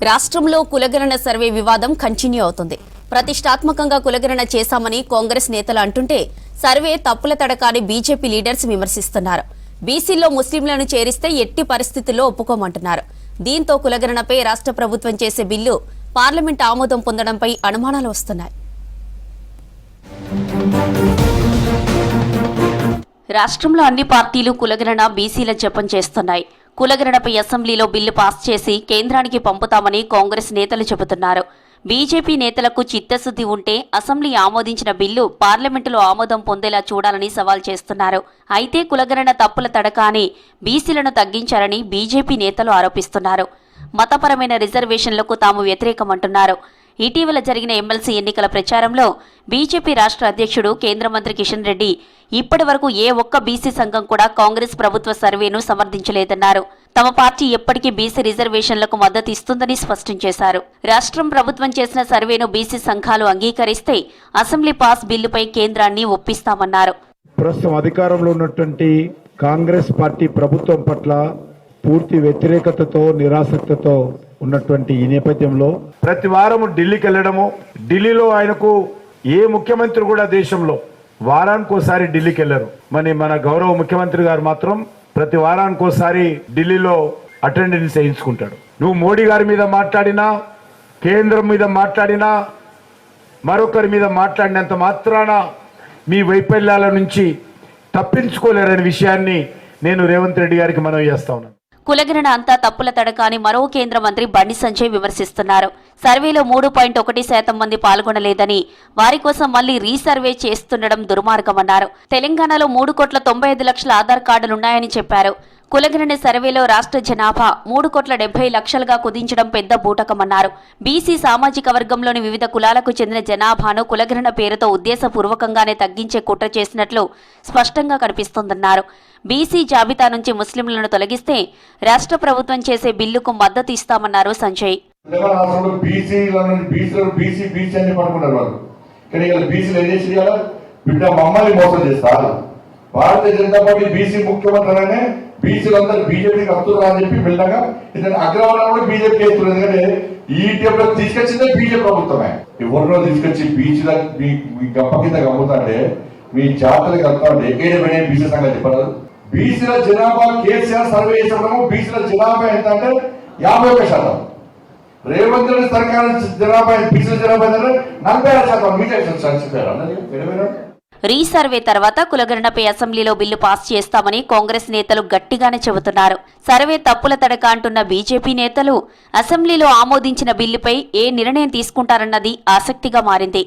రాష్ట్రంలో కులగణన సర్వే వివాదం కంటిన్యూ అవుతుంది. ప్రతిష్టాత్మకంగా కులగణన చేశామని కాంగ్రెస్ నేతలు అంటుంటే సర్వే తప్పుల తడకాని బీజేపీ లీడర్స్ విమర్శిస్తున్నారు. బీసీల్లో ముస్లింలను చేరిస్తే ఎట్టి పరిస్థితుల్లో ఒప్పుకోమంటున్నారు. దీంతో కులగణనపై రాష్ట్ర ప్రభుత్వం చేసే బిల్లు పార్లమెంట్ ఆమోదం పొందడంపై అనుమానాలు వస్తున్నాయి. రాష్ట్రంలో అన్ని పార్టీలు కులగణన బీసీల జపం చేస్తున్నాయి. కులగణనపై అసెంబ్లీలో బిల్లు పాస్ చేసి కేంద్రానికి పంపుతామని కాంగ్రెస్ నేతలు చెబుతున్నారు. బీజేపీ నేతలకు చిత్తశుద్ధి ఉంటే అసెంబ్లీ ఆమోదించిన బిల్లు పార్లమెంటులో ఆమోదం పొందేలా చూడాలని సవాల్ చేస్తున్నారు. అయితే కులగణన తప్పుల తడక అని బీసీలను తగ్గించారని బీజేపీ నేతలు ఆరోపిస్తున్నారు. మతపరమైన రిజర్వేషన్లకు తాము వ్యతిరేకమంటున్నారు. ఇటీవల జరిగిన ఎమ్మెల్సీ ఎన్నికల ప్రచారంలో బీజేపీ రాష్ట్ర అధ్యక్షుడు కేంద్ర మంత్రి కిషన్ రెడ్డి ఇప్పటి వరకు ఏ ఒక్క బీసీ సంఘం కూడా కాంగ్రెస్ ప్రభుత్వ సర్వేను సమర్థించలేదన్నారు. తమ పార్టీ ఎప్పటికీ బీసీ రిజర్వేషన్లకు మద్దతు ఇస్తుందని స్పష్టం చేశారు. రాష్ట్రం ప్రభుత్వం చేసిన సర్వేను బీసీ సంఘాలు అంగీకరిస్తే అసెంబ్లీ పాస్ బిల్లుపై కేంద్రాన్ని ఒప్పిస్తామన్నారు. ప్రస్తుతం అధికారంలో ఉన్నటువంటి కాంగ్రెస్ పార్టీ ప్రభుత్వం పట్ల పూర్తి వ్యతిరేకతతో నిరాసక్తితో ఉన్నటువంటి ఈ నేపథ్యంలో ప్రతి వారం ఢిల్లీకి వెళ్ళడము, ఢిల్లీలో ఆయనకు ఏ ముఖ్యమంత్రి కూడా దేశంలో వారానికోసారి ఢిల్లీకి వెళ్ళరు. మన గౌరవ ముఖ్యమంత్రి గారు మాత్రం ప్రతి వారానికోసారి ఢిల్లీలో అటెండెన్స్ వేయించుకుంటాడు. నువ్వు మోడీ గారి మీద మాట్లాడినా, కేంద్రం మీద మాట్లాడినా, మరొకరి మీద మాట్లాడినంత మాత్రాన మీ వైఫల్యాల నుంచి తప్పించుకోలేరనే విషయాన్ని నేను రేవంత్ రెడ్డి గారికి మనవి చేస్తా ఉన్నాను. కులగణన అంతా తప్పుల తడక అని మరో కేంద్ర మంత్రి బండి సంజయ్ విమర్శిస్తున్నారు. సర్వేలో 3.1% మంది పాల్గొనలేదని, వారి కోసం మళ్లీ రీసర్వే చేస్తుండడం దుర్మార్గమన్నారు. తెలంగాణలో 3,95,00,000 ఆధార్ కార్డులున్నాయని చెప్పారు. కులగణన సర్వేలో రాష్ట్ర జనాభా 3,70,00,000గా కుదించడం పెద్ద బూటకమన్నారు. బీసీ సామాజిక వర్గంలోని వివిధ కులాలకు చెందిన జనాభాను కులగణన పేరుతో ఉద్దేశపూర్వకంగానే తగ్గించే కుట్ర చేసినట్లు స్పష్టంగా కనిపిస్తోందన్నారు. బీసీ జాబితా నుంచి ముస్లింలను తొలగిస్తే రాష్ట్ర ప్రభుత్వం చేసే బిల్లుకు మద్దతు ఇస్తామన్నారు సంజయ్. భారతీయ జనతా పార్టీ బీసీ ముఖ్యమంత్రి బీసీలందరూ బీజేపీకి వస్తున్నారు అని చెప్పి బిల్డగా ఇతను అగ్రవర్ణం కూడా బీజేపీ చేస్తున్నారు. ఎందుకంటే ఈ టైంలో తీసుకొచ్చిందే బీజేపీ ప్రభుత్వమే. ఎవరినో తీసుకొచ్చి బీసీల మీ గప్ప కింద గమ్ముతాంటే, మీ జాతరకి వెళ్తాంటే ఏడమైన బీసీ సంగతి చెప్పరాదు. బీసీల జనాభా కేసీఆర్ సర్వే చేసినప్పుడు బీసీల జనాభా ఎంత అంటే 51%. రేవంత్ రెడ్డి సర్కారు జనాభా బీసీల జనాభా 46%. మీకే చచ్చిపోయారు అన్నది. రీసర్వే తర్వాత కులగణనపై అసెంబ్లీలో బిల్లు పాస్ చేస్తామని కాంగ్రెస్ నేతలు గట్టిగానే చెబుతున్నారు. సర్వే తప్పుల తడక అంటున్న బీజేపీ నేతలు అసెంబ్లీలో ఆమోదించిన బిల్లుపై ఏ నిర్ణయం తీసుకుంటారన్నది ఆసక్తిగా మారింది.